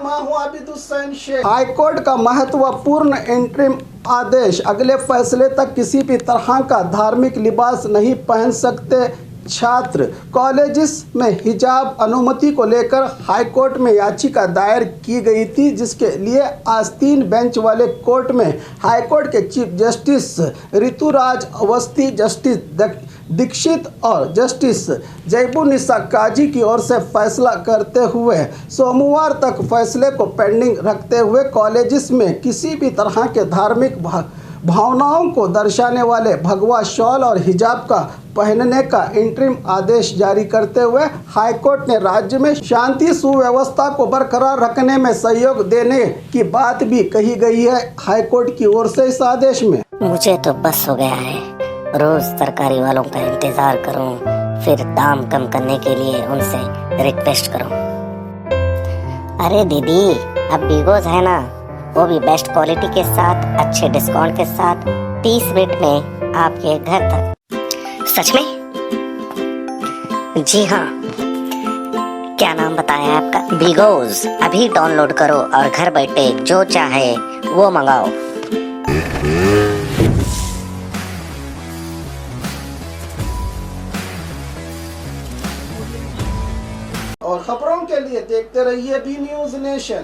मैं हूं आबिद हुसैन शेख। हाईकोर्ट का महत्वपूर्ण इंटरिम आदेश, अगले फैसले तक किसी भी तरह का धार्मिक लिबास नहीं पहन सकते छात्र। कॉलेजेस में हिजाब अनुमति को लेकर हाईकोर्ट में याचिका दायर की गई थी, जिसके लिए आज 3 बेंच वाले कोर्ट में हाईकोर्ट के chief justice Rituraj Awasthi, justice Dixit और जस्टिस जैबुन्निसा काजी की ओर से फैसला करते हुए सोमवार तक फैसले को पेंडिंग रखते हुए कॉलेजेस में किसी भी तरह के धार्मिक भावनाओं को दर्शाने वाले भगवा शॉल और हिजाब का पहनने का इंटरिम आदेश जारी करते हुए हाईकोर्ट ने राज्य में शांति सुव्यवस्था को बरकरार रखने में सहयोग देने की बात भी कही गई है हाईकोर्ट की ओर से इस आदेश में। मुझे तो बस हो गया है, रोज तरकारी वालों का इंतजार करूं, फिर दाम कम करने के लिए उनसे रिक्वेस्ट करूं। अरे दीदी, अब बिगोज है ना, वो भी बेस्ट क्वालिटी के साथ, अच्छे डिस्काउंट के साथ, 30 मिनट में आपके घर तक। सच में? जी हाँ। क्या नाम बताया आपका? बिगोज। अभी डाउनलोड करो और घर बैठे जो चाहे वो मंगाओ। और खबरों के लिए देखते रहिए बी न्यूज़ नेशन।